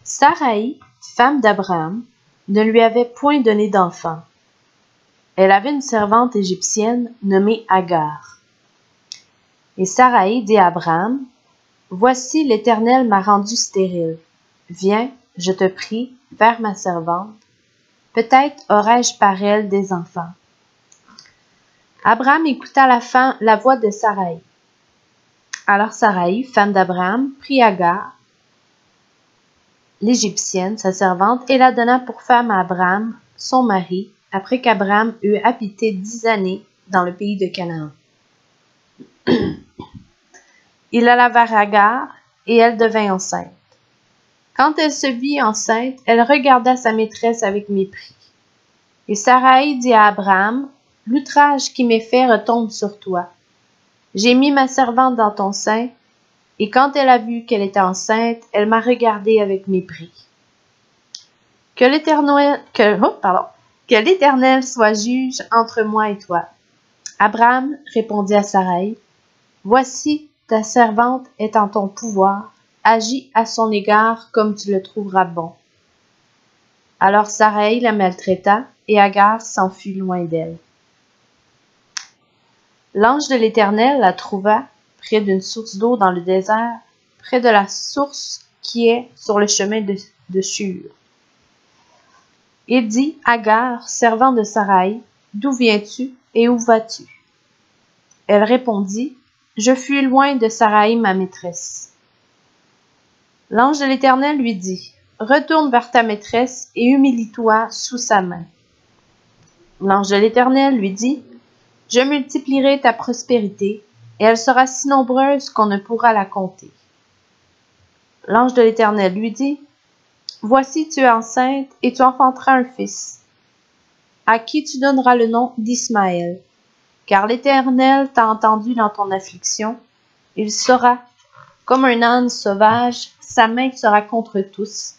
Saraï, femme d'Abraham, ne lui avait point donné d'enfant. Elle avait une servante égyptienne nommée Agar. Et Saraï dit à Abraham, « Voici l'Éternel m'a rendu stérile. Viens, je te prie, vers ma servante. Peut-être aurai-je par elle des enfants. » Abraham écouta la voix de Saraï. Alors Saraï, femme d'Abraham, prit Agar, l'Égyptienne, sa servante, et la donna pour femme à Abraham, son mari, après qu'Abraham eut habité 10 années dans le pays de Canaan. Il alla vers Agar, et elle devint enceinte. Quand elle se vit enceinte, elle regarda sa maîtresse avec mépris. Et Saraï dit à Abraham, « L'outrage qui m'est fait retombe sur toi. J'ai mis ma servante dans ton sein, et quand elle a vu qu'elle était enceinte, elle m'a regardé avec mépris. Que l'Éternel soit juge entre moi et toi. » Abraham répondit à Saraï, « Voici, ta servante est en ton pouvoir, agis à son égard comme tu le trouveras bon. » Alors Saraï la maltraita, et Agar s'enfuit loin d'elle. L'ange de l'Éternel la trouva près d'une source d'eau dans le désert, près de la source qui est sur le chemin de Shur. Il dit, Agar, servant de Saraï, d'où viens-tu et où vas-tu? Elle répondit, je fuis loin de Saraï, ma maîtresse. L'ange de l'Éternel lui dit, retourne vers ta maîtresse et humilie-toi sous sa main. L'ange de l'Éternel lui dit, je multiplierai ta prospérité, et elle sera si nombreuse qu'on ne pourra la compter. L'ange de l'Éternel lui dit, voici tu es enceinte, et tu enfanteras un fils, à qui tu donneras le nom d'Ismaël, car l'Éternel t'a entendu dans ton affliction. Il sera comme un âne sauvage, sa main sera contre tous,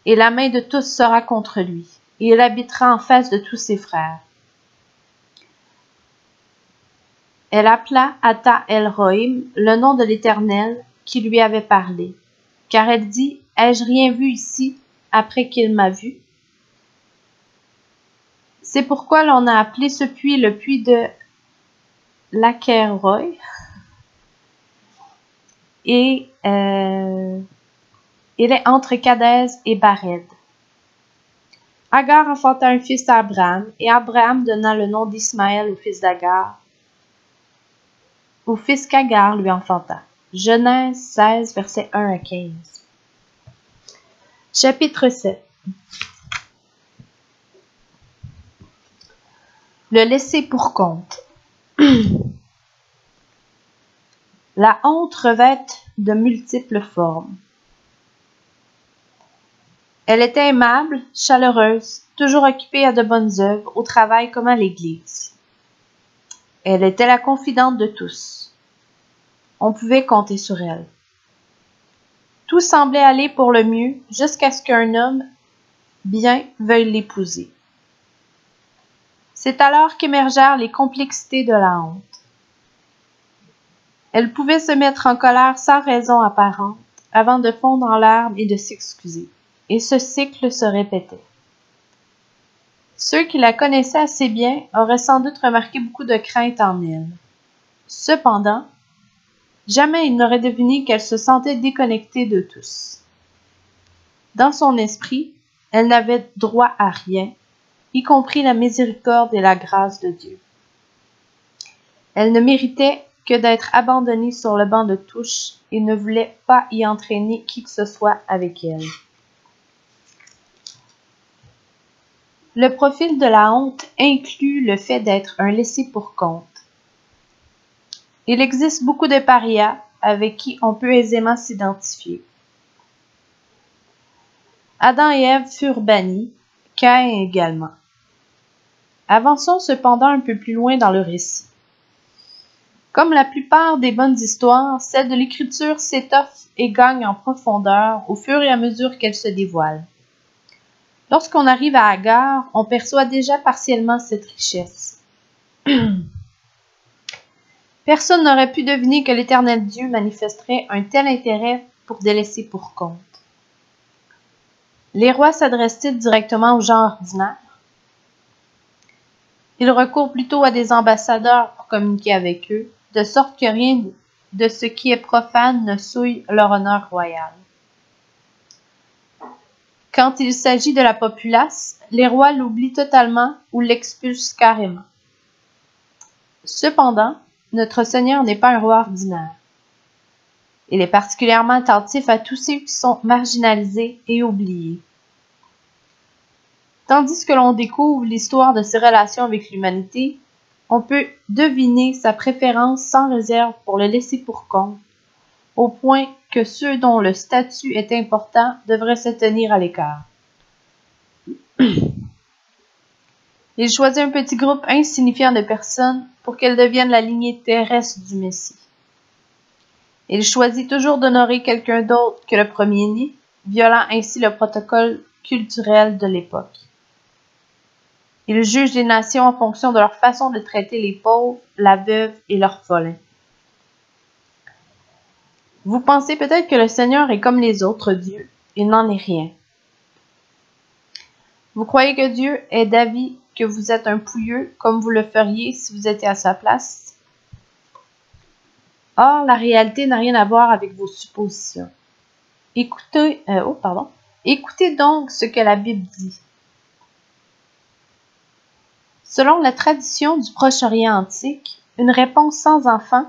et la main de tous sera contre lui, et il habitera en face de tous ses frères. Elle appela Ata El-Rohim, le nom de l'Éternel qui lui avait parlé, car elle dit, ai-je rien vu ici après qu'il m'a vu? C'est pourquoi l'on a appelé ce puits le puits de Laker-Roy, et il est entre Kadès et Bared. Agar enfanta un fils à Abraham, et Abraham donna le nom d'Ismaël au fils d'Agar, au fils qu'Agar lui enfanta. Genèse 16, versets 1 à 15. Chapitre 7. Le laisser pour compte. La honte revêt de multiples formes. Elle était aimable, chaleureuse, toujours occupée à de bonnes œuvres, au travail comme à l'église. Elle était la confidente de tous. On pouvait compter sur elle. Tout semblait aller pour le mieux jusqu'à ce qu'un homme bien veuille l'épouser. C'est alors qu'émergèrent les complexités de la honte. Elle pouvait se mettre en colère sans raison apparente avant de fondre en larmes et de s'excuser. Et ce cycle se répétait. Ceux qui la connaissaient assez bien auraient sans doute remarqué beaucoup de crainte en elle. Cependant, jamais ils n'auraient deviné qu'elle se sentait déconnectée de tous. Dans son esprit, elle n'avait droit à rien, y compris la miséricorde et la grâce de Dieu. Elle ne méritait que d'être abandonnée sur le banc de touche et ne voulait pas y entraîner qui que ce soit avec elle. Le profil de la honte inclut le fait d'être un laissé-pour-compte. Il existe beaucoup de parias avec qui on peut aisément s'identifier. Adam et Ève furent bannis, Caïn également. Avançons cependant un peu plus loin dans le récit. Comme la plupart des bonnes histoires, celle de l'Écriture s'étoffe et gagne en profondeur au fur et à mesure qu'elle se dévoile. Lorsqu'on arrive à Agar, on perçoit déjà partiellement cette richesse. Personne n'aurait pu deviner que l'Éternel Dieu manifesterait un tel intérêt pour des laissés pour compte. Les rois s'adressent-ils directement aux gens ordinaires? Ils recourent plutôt à des ambassadeurs pour communiquer avec eux, de sorte que rien de ce qui est profane ne souille leur honneur royal. Quand il s'agit de la populace, les rois l'oublient totalement ou l'expulsent carrément. Cependant, notre Seigneur n'est pas un roi ordinaire. Il est particulièrement attentif à tous ceux qui sont marginalisés et oubliés. Tandis que l'on découvre l'histoire de ses relations avec l'humanité, on peut deviner sa préférence sans réserve pour le laisser pour compte, au point que ceux dont le statut est important devraient se tenir à l'écart. Il choisit un petit groupe insignifiant de personnes pour qu'elles deviennent la lignée terrestre du Messie. Il choisit toujours d'honorer quelqu'un d'autre que le premier-né, violant ainsi le protocole culturel de l'époque. Il juge les nations en fonction de leur façon de traiter les pauvres, la veuve et l'orphelin. Vous pensez peut-être que le Seigneur est comme les autres dieux. Il n'en est rien. Vous croyez que Dieu est d'avis que vous êtes un pouilleux, comme vous le feriez si vous étiez à sa place? Or, la réalité n'a rien à voir avec vos suppositions. Écoutez donc ce que la Bible dit. Selon la tradition du Proche-Orient antique, une épouse sans enfant,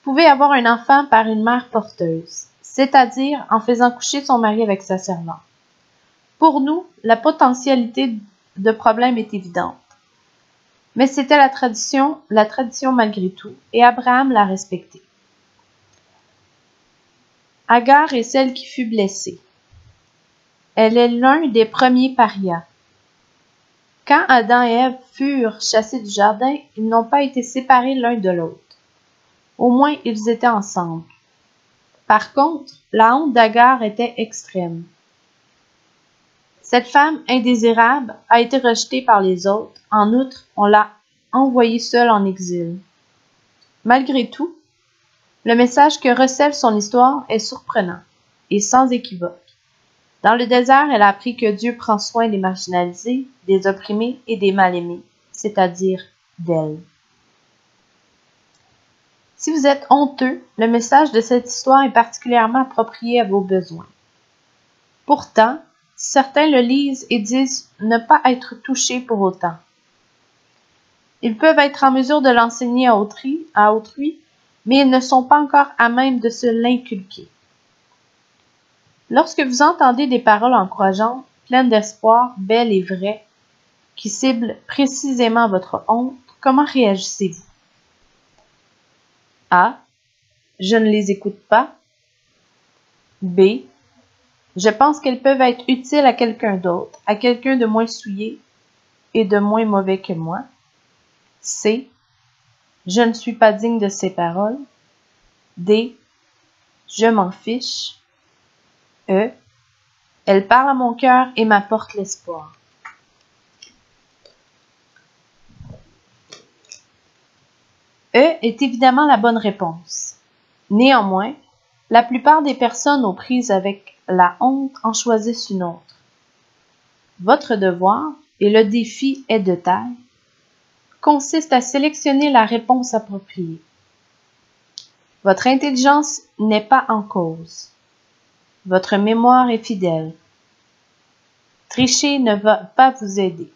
pouvait avoir un enfant par une mère porteuse, c'est-à-dire en faisant coucher son mari avec sa servante. Pour nous, la potentialité de problème est évidente. Mais c'était la tradition malgré tout, et Abraham l'a respectée. Agar est celle qui fut blessée. Elle est l'un des premiers parias. Quand Adam et Ève furent chassés du jardin, ils n'ont pas été séparés l'un de l'autre. Au moins, ils étaient ensemble. Par contre, la honte d'Agar était extrême. Cette femme indésirable a été rejetée par les autres. En outre, on l'a envoyée seule en exil. Malgré tout, le message que recèle son histoire est surprenant et sans équivoque. Dans le désert, elle a appris que Dieu prend soin des marginalisés, des opprimés et des mal-aimés, c'est-à-dire d'elle. Si vous êtes honteux, le message de cette histoire est particulièrement approprié à vos besoins. Pourtant, certains le lisent et disent ne pas être touchés pour autant. Ils peuvent être en mesure de l'enseigner à autrui, mais ils ne sont pas encore à même de se l'inculquer. Lorsque vous entendez des paroles encourageantes, pleines d'espoir, belles et vraies, qui ciblent précisément votre honte, comment réagissez-vous? A. Je ne les écoute pas. B. Je pense qu'elles peuvent être utiles à quelqu'un d'autre, à quelqu'un de moins souillé et de moins mauvais que moi. C. Je ne suis pas digne de ces paroles. D. Je m'en fiche. E. Elle parle à mon cœur et m'apporte l'espoir. E est évidemment la bonne réponse. Néanmoins, la plupart des personnes aux prises avec la honte en choisissent une autre. Votre devoir, et le défi est de taille, consiste à sélectionner la réponse appropriée. Votre intelligence n'est pas en cause. Votre mémoire est fidèle. Tricher ne va pas vous aider.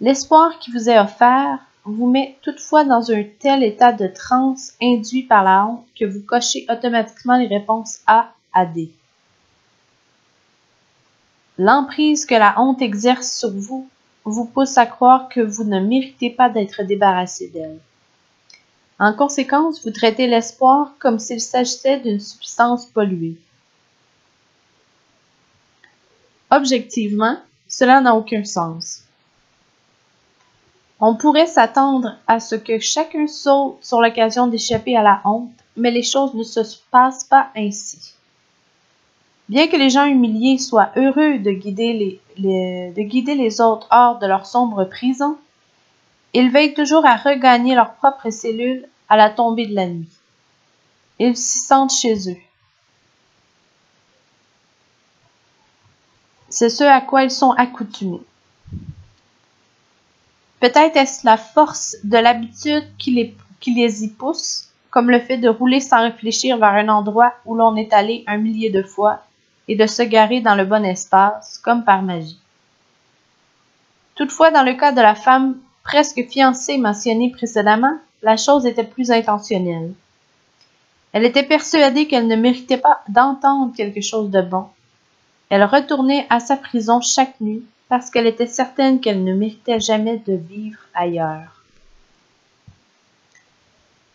L'espoir qui vous est offert vous met toutefois dans un tel état de transe induit par la honte que vous cochez automatiquement les réponses A à D. L'emprise que la honte exerce sur vous vous pousse à croire que vous ne méritez pas d'être débarrassé d'elle. En conséquence, vous traitez l'espoir comme s'il s'agissait d'une substance polluée. Objectivement, cela n'a aucun sens. On pourrait s'attendre à ce que chacun saute sur l'occasion d'échapper à la honte, mais les choses ne se passent pas ainsi. Bien que les gens humiliés soient heureux de guider les autres hors de leur sombre prison, ils veillent toujours à regagner leurs propres cellules à la tombée de la nuit. Ils s'y sentent chez eux. C'est ce à quoi ils sont accoutumés. Peut-être est-ce la force de l'habitude qui les y pousse, comme le fait de rouler sans réfléchir vers un endroit où l'on est allé un millier de fois et de se garer dans le bon espace, comme par magie. Toutefois, dans le cas de la femme presque fiancée mentionnée précédemment, la chose était plus intentionnelle. Elle était persuadée qu'elle ne méritait pas d'entendre quelque chose de bon. Elle retournait à sa prison chaque nuit parce qu'elle était certaine qu'elle ne méritait jamais de vivre ailleurs.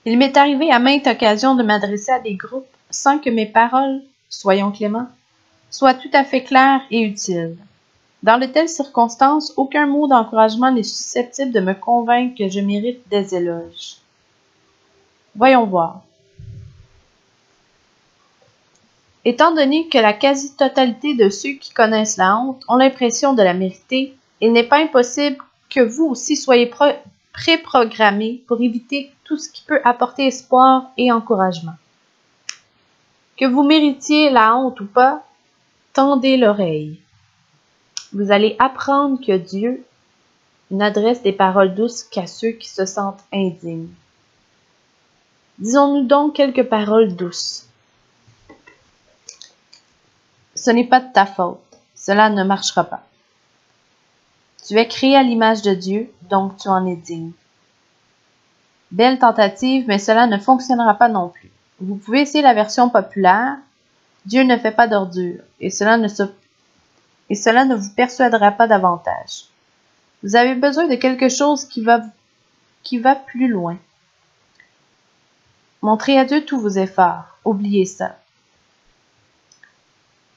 Il m'est arrivé à maintes occasions de m'adresser à des groupes sans que mes paroles, soyons cléments, soient tout à fait claires et utiles. Dans de telles circonstances, aucun mot d'encouragement n'est susceptible de me convaincre que je mérite des éloges. Voyons voir. Étant donné que la quasi-totalité de ceux qui connaissent la honte ont l'impression de la mériter, il n'est pas impossible que vous aussi soyez préprogrammés pour éviter tout ce qui peut apporter espoir et encouragement. Que vous méritiez la honte ou pas, tendez l'oreille. Vous allez apprendre que Dieu n'adresse des paroles douces qu'à ceux qui se sentent indignes. Disons-nous donc quelques paroles douces. Ce n'est pas de ta faute. Cela ne marchera pas. Tu es créé à l'image de Dieu, donc tu en es digne. Belle tentative, mais cela ne fonctionnera pas non plus. Vous pouvez essayer la version populaire. Dieu ne fait pas d'ordure, et cela ne vous persuadera pas davantage. Vous avez besoin de quelque chose qui va plus loin. Montrez à Dieu tous vos efforts. Oubliez ça.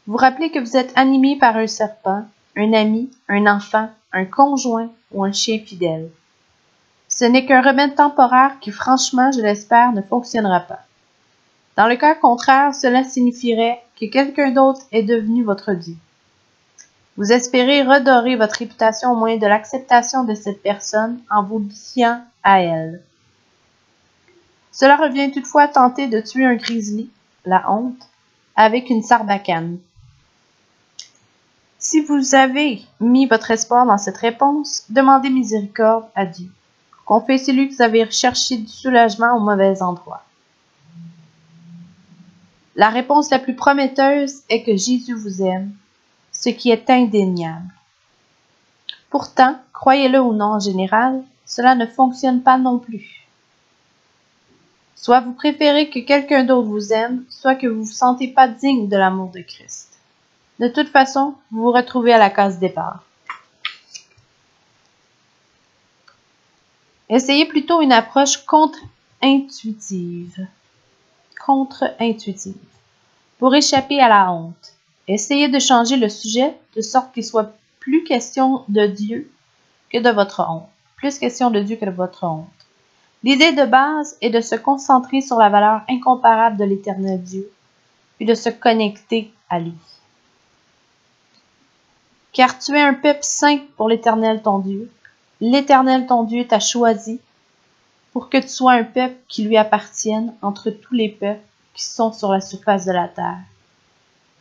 Vous rappelez que vous êtes animé par un serpent, un ami, un enfant, un conjoint ou un chien fidèle. Ce n'est qu'un remède temporaire qui, franchement, je l'espère, ne fonctionnera pas. Dans le cas contraire, cela signifierait que quelqu'un d'autre est devenu votre Dieu. Vous espérez redorer votre réputation au moyen de l'acceptation de cette personne en vous liant à elle. Cela revient toutefois à tenter de tuer un grizzly, la honte, avec une sarbacane. Si vous avez mis votre espoir dans cette réponse, demandez miséricorde à Dieu. Confessez-lui que vous avez cherché du soulagement au mauvais endroit. La réponse la plus prometteuse est que Jésus vous aime, ce qui est indéniable. Pourtant, croyez-le ou non en général, cela ne fonctionne pas non plus. Soit vous préférez que quelqu'un d'autre vous aime, soit que vous ne vous sentez pas digne de l'amour de Christ. De toute façon, vous vous retrouvez à la case départ. Essayez plutôt une approche contre-intuitive. Pour échapper à la honte. Essayez de changer le sujet de sorte qu'il soit plus question de Dieu que de votre honte. Plus question de Dieu que de votre honte. L'idée de base est de se concentrer sur la valeur incomparable de l'Éternel Dieu, puis de se connecter à lui. Car tu es un peuple saint pour l'Éternel ton Dieu. L'Éternel ton Dieu t'a choisi pour que tu sois un peuple qui lui appartienne entre tous les peuples qui sont sur la surface de la terre.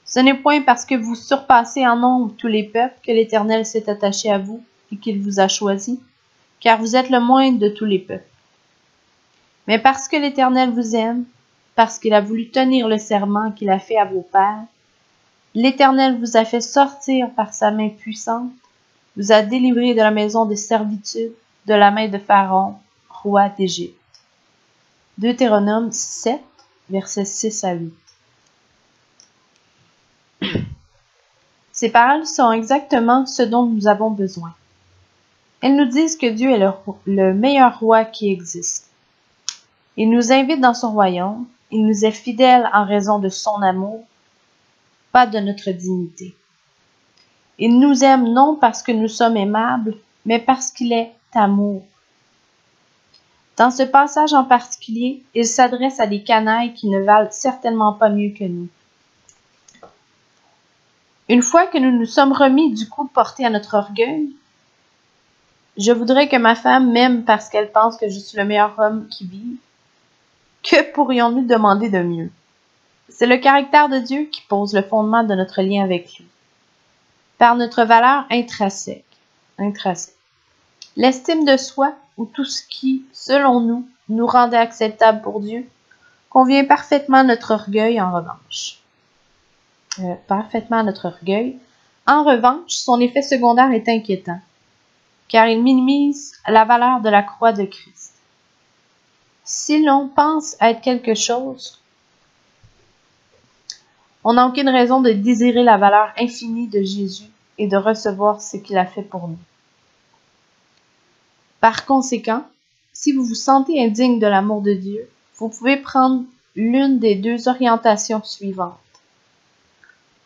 Ce n'est point parce que vous surpassez en nombre tous les peuples que l'Éternel s'est attaché à vous et qu'il vous a choisi, car vous êtes le moindre de tous les peuples. Mais parce que l'Éternel vous aime, parce qu'il a voulu tenir le serment qu'il a fait à vos pères, l'Éternel vous a fait sortir par sa main puissante, vous a délivré de la maison de servitude, de la main de Pharaon, roi d'Égypte. Deutéronome 7, versets 6 à 8. Ces paroles sont exactement ce dont nous avons besoin. Elles nous disent que Dieu est le meilleur roi qui existe. Il nous invite dans son royaume, il nous est fidèle en raison de son amour, pas de notre dignité. Il nous aime non parce que nous sommes aimables, mais parce qu'il est amour. Dans ce passage en particulier, il s'adresse à des canailles qui ne valent certainement pas mieux que nous. Une fois que nous nous sommes remis du coup porté à notre orgueil, je voudrais que ma femme m'aime parce qu'elle pense que je suis le meilleur homme qui vive. Que pourrions-nous demander de mieux? C'est le caractère de Dieu qui pose le fondement de notre lien avec lui. par notre valeur intrinsèque. L'estime de soi ou tout ce qui, selon nous, nous rendait acceptable pour Dieu, convient parfaitement à notre orgueil en revanche. En revanche, son effet secondaire est inquiétant, car il minimise la valeur de la croix de Christ. Si l'on pense être quelque chose, on n'a aucune raison de désirer la valeur infinie de Jésus et de recevoir ce qu'il a fait pour nous. Par conséquent, si vous vous sentez indigne de l'amour de Dieu, vous pouvez prendre l'une des deux orientations suivantes.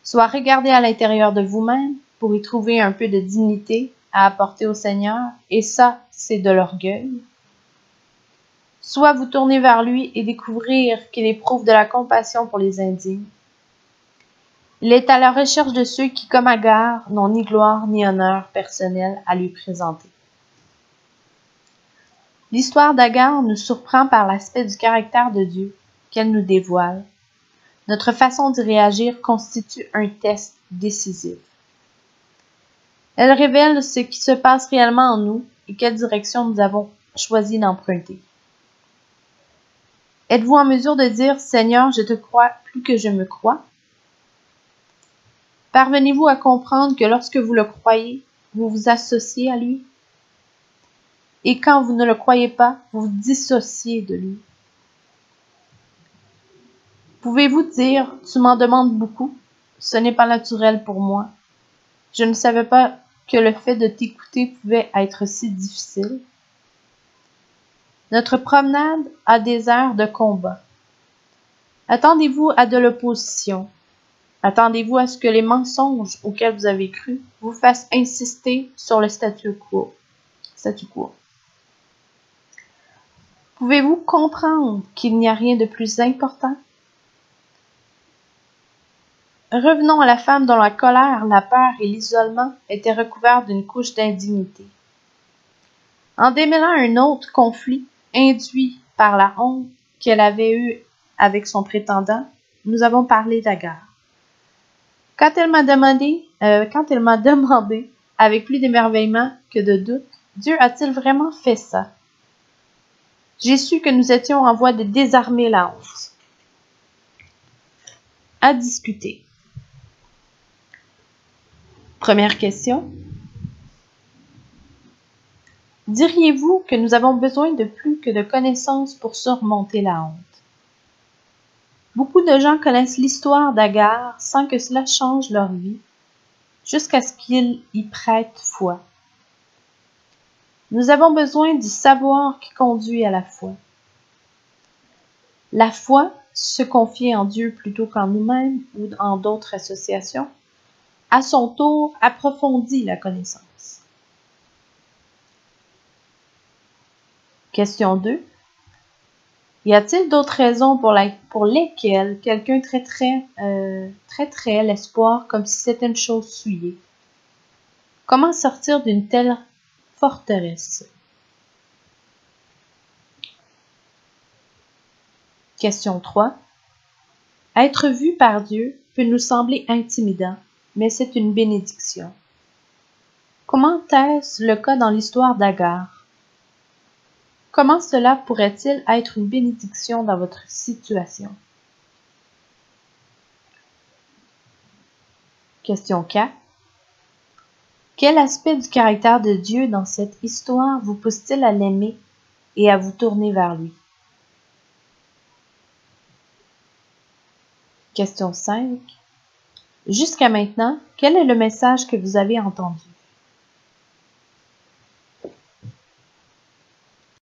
Soit regarder à l'intérieur de vous-même pour y trouver un peu de dignité à apporter au Seigneur, et ça, c'est de l'orgueil. Soit vous tourner vers lui et découvrir qu'il éprouve de la compassion pour les indignes. Il est à la recherche de ceux qui, comme Agar, n'ont ni gloire ni honneur personnel à lui présenter. L'histoire d'Agar nous surprend par l'aspect du caractère de Dieu qu'elle nous dévoile. Notre façon d'y réagir constitue un test décisif. Elle révèle ce qui se passe réellement en nous et quelle direction nous avons choisi d'emprunter. Êtes-vous en mesure de dire « Seigneur, je te crois plus que je me crois » ? Parvenez-vous à comprendre que lorsque vous le croyez, vous vous associez à lui? Et quand vous ne le croyez pas, vous vous dissociez de lui. Pouvez-vous dire « Tu m'en demandes beaucoup, ce n'est pas naturel pour moi. Je ne savais pas que le fait de t'écouter pouvait être si difficile. » Notre promenade a des airs de combat. Attendez-vous à de l'opposition. Attendez-vous à ce que les mensonges auxquels vous avez cru vous fassent insister sur le statu quo. Pouvez-vous comprendre qu'il n'y a rien de plus important? Revenons à la femme dont la colère, la peur et l'isolement étaient recouverts d'une couche d'indignité. En démêlant un autre conflit induit par la honte qu'elle avait eue avec son prétendant, nous avons parlé d'Agar. Quand elle m'a demandé, avec plus d'émerveillement que de doute, Dieu a-t-il vraiment fait ça? J'ai su que nous étions en voie de désarmer la honte. À discuter. Première question. Diriez-vous que nous avons besoin de plus que de connaissances pour surmonter la honte? Beaucoup de gens connaissent l'histoire d'Agar sans que cela change leur vie, jusqu'à ce qu'ils y prêtent foi. Nous avons besoin du savoir qui conduit à la foi. La foi, se confier en Dieu plutôt qu'en nous-mêmes ou en d'autres associations, à son tour approfondit la connaissance. Question 2. Y a-t-il d'autres raisons pour lesquelles quelqu'un traiterait l'espoir comme si c'était une chose souillée? Comment sortir d'une telle forteresse? Question 3. Être vu par Dieu peut nous sembler intimidant, mais c'est une bénédiction. Comment est-ce le cas dans l'histoire d'Agar? Comment cela pourrait-il être une bénédiction dans votre situation? Question 4. Quel aspect du caractère de Dieu dans cette histoire vous pousse-t-il à l'aimer et à vous tourner vers lui? Question 5. Jusqu'à maintenant, quel est le message que vous avez entendu?